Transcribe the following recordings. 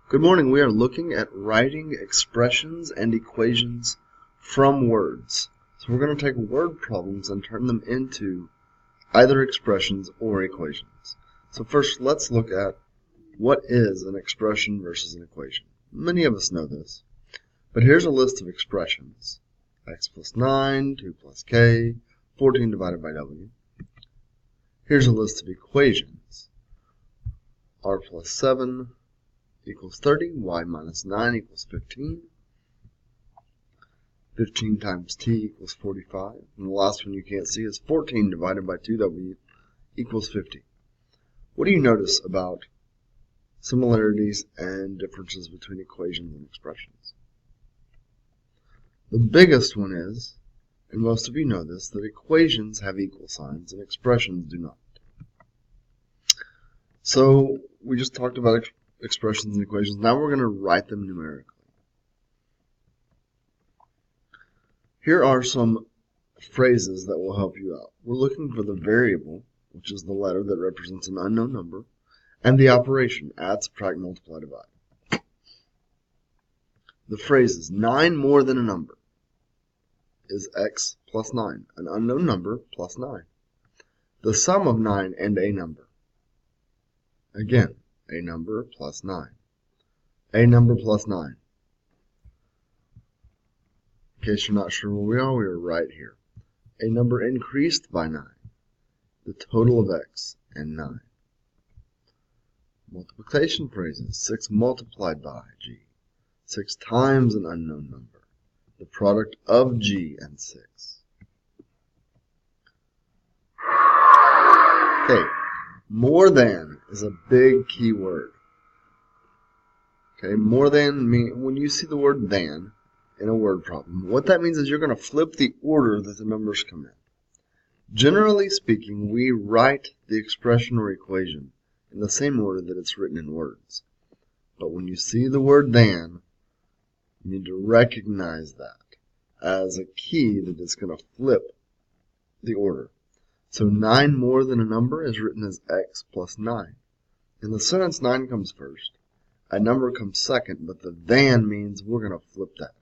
Good morning. We are looking at writing expressions and equations from words. So we're going to take word problems and turn them into either expressions or equations. So first, let's look at what is an expression versus an equation. Many of us know this, but here's a list of expressions. X plus 9, 2 plus k, 14 divided by w. Here's a list of equations. R plus 7 equals 30, y minus 9 equals 15, 15 times t equals 45, and the last one you can't see is 14 divided by 2w equals 50. What do you notice about similarities and differences between equations and expressions? The biggest one is, and most of you know this, that equations have equal signs and expressions do not. So we just talked about expressions and equations. Now we're going to write them numerically. Here are some phrases that will help you out. We're looking for the variable, which is the letter that represents an unknown number, and the operation, add, subtract, multiply, divide. The phrase is 9 more than a number is x plus 9, an unknown number plus 9. The sum of 9 and a number. Again, a number plus 9. A number plus 9. In case you're not sure where we are right here. A number increased by 9. The total of x and 9. Multiplication phrases. 6 multiplied by g. 6 times an unknown number. The product of g and 6. Okay. More than is a big key word. Okay, more than means when you see the word than in a word problem, what that means is you're going to flip the order that the numbers come in. Generally speaking, we write the expression or equation in the same order that it's written in words. But when you see the word than, you need to recognize that as a key that is going to flip the order. So 9 more than a number is written as x plus 9. In the sentence, 9 comes first. A number comes second, but the than means we're going to flip that.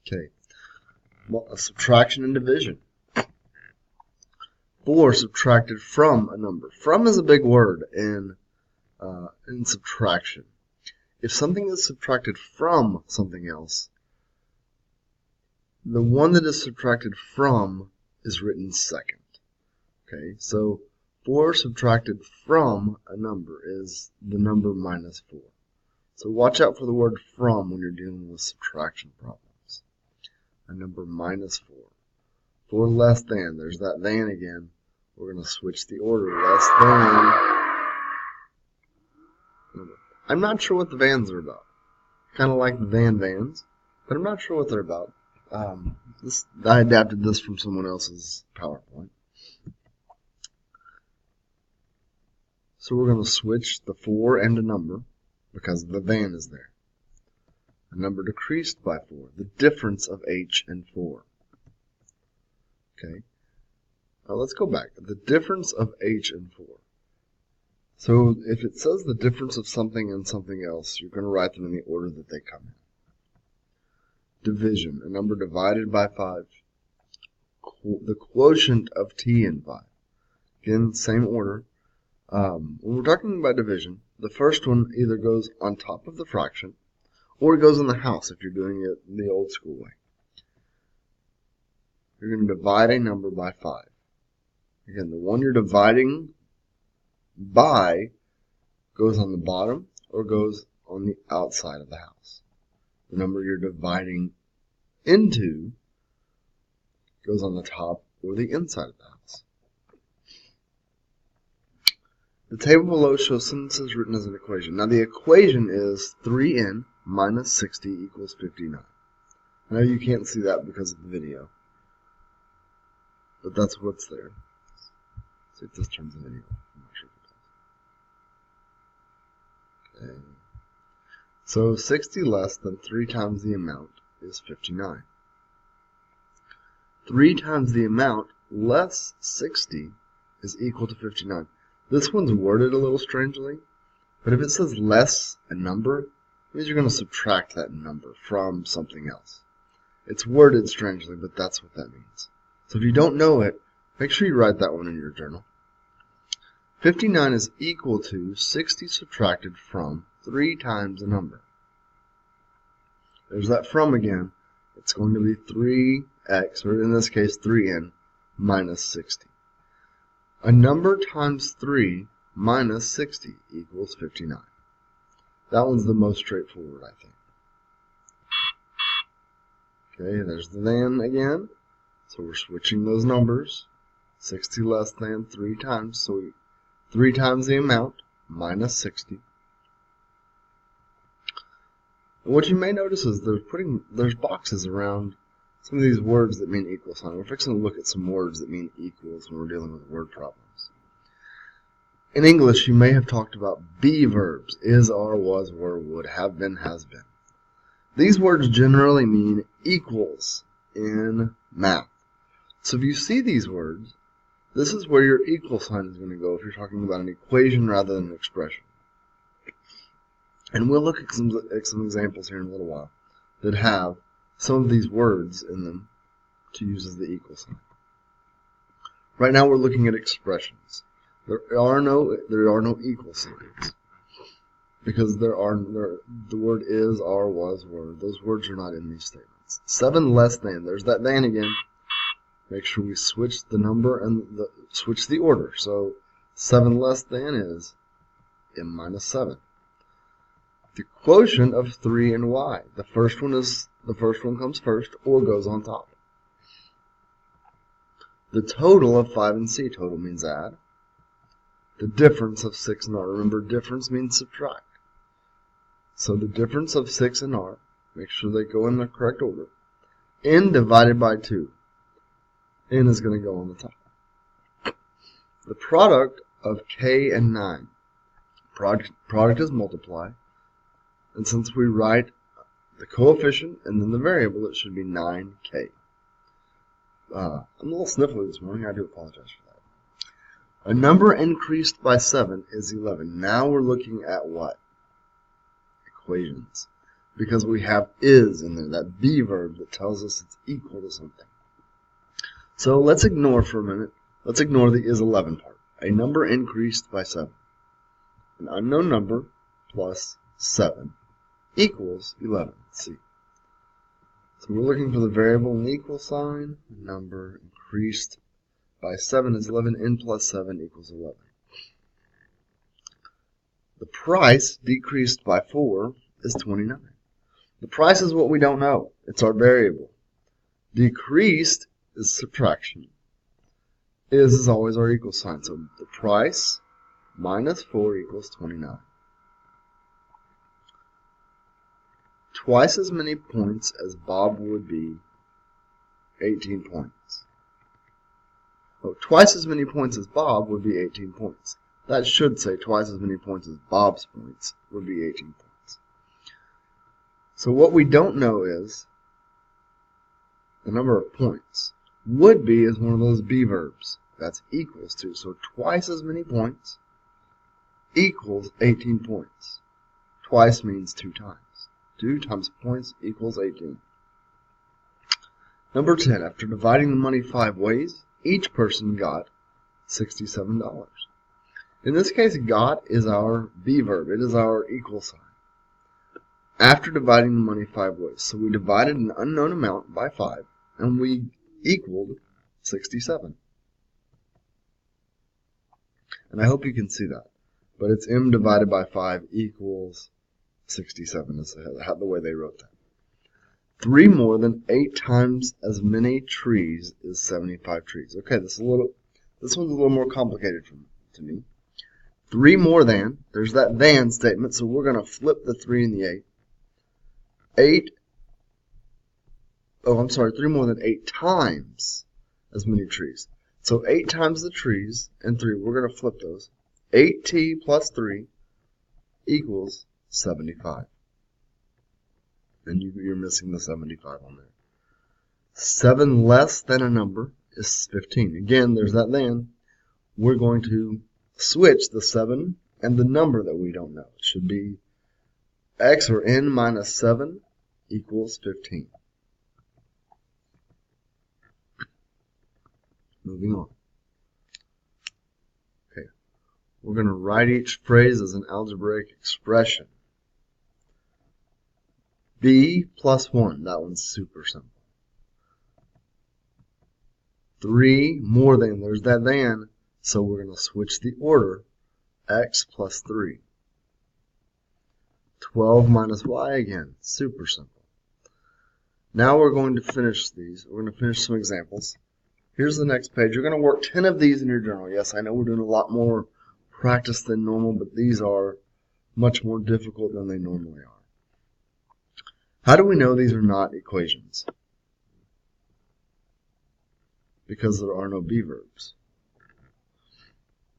Okay. Subtraction and division. 4 subtracted from a number. From is a big word in subtraction. If something is subtracted from something else, the one that is subtracted from is written second. Okay, so 4 subtracted from a number is the number minus 4. So watch out for the word from when you're dealing with subtraction problems. A number minus 4. 4 less than, there's that than again. We're going to switch the order. Less than. I'm not sure what the vans are about. Kind of like the vans, but I'm not sure what they're about. I adapted this from someone else's PowerPoint. So we're going to switch the 4 and a number because the than is there. A number decreased by 4. The difference of h and 4. Okay. Now let's go back. The difference of h and 4. So if it says the difference of something and something else, you're going to write them in the order that they come in. Division, a number divided by 5. The quotient of t and 5. Again, same order. When we're talking about division, the first one either goes on top of the fraction, or it goes in the house if you're doing it the old school way. You're going to divide a number by 5. Again, the one you're dividing by goes on the bottom or goes on the outside of the house. The number you're dividing into goes on the top or the inside of the house. The table below shows sentences written as an equation. Now the equation is 3n minus 60 equals 59. I know you can't see that because of the video, but that's what's there. Let's see if this turns the video off. I'm not sure if it does. Okay. So 60 less than 3 times the amount is 59. 3 times the amount less 60 is equal to 59. This one's worded a little strangely, but if it says less a number, it means you're going to subtract that number from something else. It's worded strangely, but that's what that means. So if you don't know it, make sure you write that one in your journal. 59 is equal to 60 subtracted from 3 times a number. There's that from again. It's going to be 3x, or in this case 3n, minus 60. A number times 3 minus 60 equals 59. That one's the most straightforward, I think. Okay, there's the than again. So we're switching those numbers. 60 less than 3 times, so 3 times the amount minus 60. And what you may notice is there's boxes around some of these words that mean equal sign. We're fixing to look at some words that mean equals when we're dealing with word problems. In English, you may have talked about be verbs, is, are, was, were, would, have been, has been. These words generally mean equals in math. So if you see these words, this is where your equal sign is going to go if you're talking about an equation rather than an expression. And we'll look at some examples here in a little while that have some of these words in them to use as the equal sign. Right now we're looking at expressions. There are no equal signs because the word is, are, was, were. Those words are not in these statements. 7 less than. There's that than again. Make sure we switch the number and switch the order. So 7 less than is m minus 7. The quotient of 3 and y. The first one comes first or goes on top. The total of 5 and c. Total means add. The difference of 6 and r. Remember, difference means subtract. So the difference of 6 and r, make sure they go in the correct order. N divided by 2. N is going to go on the top. The product of k and 9. Product is multiply. And since we write the coefficient and then the variable, it should be 9k. I'm a little sniffly this morning. I do apologize for that. A number increased by 7 is 11. Now we're looking at what? Equations. Because we have is in there, that be verb that tells us it's equal to something. So let's ignore for a minute. Let's ignore the is 11 part. A number increased by 7. An unknown number plus 7 equals 11. Let's see. So we're looking for the variable in the equal sign. Number increased by 7 is 11. N plus 7 equals 11. The price decreased by 4 is 29. The price is what we don't know. It's our variable. Decreased is subtraction. Is always our equal sign. So the price minus 4 equals 29. Twice as many points as Bob would be 18 points. Oh, twice as many points as Bob would be 18 points. That should say twice as many points as Bob's points would be 18 points. So what we don't know is the number of points. Would be is one of those be verbs. That's equals to. So twice as many points equals 18 points. Twice means 2 times. 2 times points equals 18. Number 10. After dividing the money 5 ways, each person got $67. In this case, got is our be verb. It is our equal sign. After dividing the money 5 ways. So we divided an unknown amount by 5, and we equaled 67. And I hope you can see that. But it's m divided by 5 equals 67 is the way they wrote that. 3 more than 8 times as many trees is 75 trees. Okay, this one's a little more complicated to me. 3 more than, there's that than statement, so we're going to flip the 3 and the 8. 3 more than 8 times as many trees. So 8 times the trees and 3, we're going to flip those. 8t plus 3 equals 75. and you're missing the 75 on there. 7 less than a number is 15. Again, there's that then. We're going to switch the 7 and the number that we don't know. It should be x or n minus 7 equals 15. Moving on. Okay, we're going to write each phrase as an algebraic expression. b plus 1, that one's super simple. 3 more than, there's that than, so we're going to switch the order. X plus 3. 12 minus y again, super simple. Now we're going to finish these. We're going to finish some examples. Here's the next page. You're going to work 10 of these in your journal. Yes, I know we're doing a lot more practice than normal, but these are much more difficult than they normally are. How do we know these are not equations? Because there are no be verbs.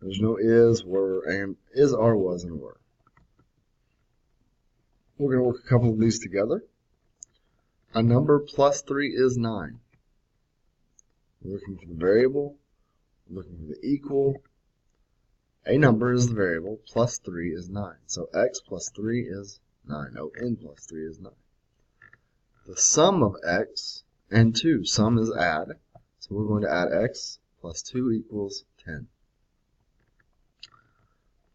There's no is, were, and is, are, was, and were. We're going to work a couple of these together. A number plus 3 is 9. We're looking for the variable. We're looking for the equal. A number is the variable. Plus 3 is 9. So x plus 3 is 9. Oh, n plus 3 is 9. The sum of x and 2. Sum is add. So we're going to add x plus 2 equals 10.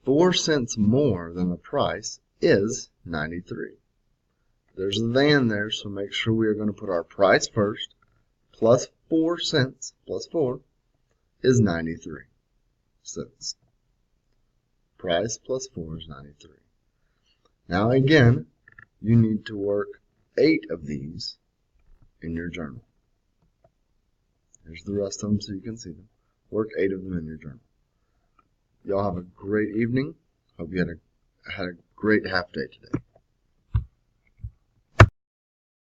4 cents more than the price is 93. There's a than there, so make sure we are going to put our price first. Plus 4 cents, plus 4, is 93 cents. Price plus 4 is 93. Now again, you need to work 8 of these in your journal. Here's the rest of them so you can see them. Work 8 of them in your journal. Y'all have a great evening. Hope you had a great half day today.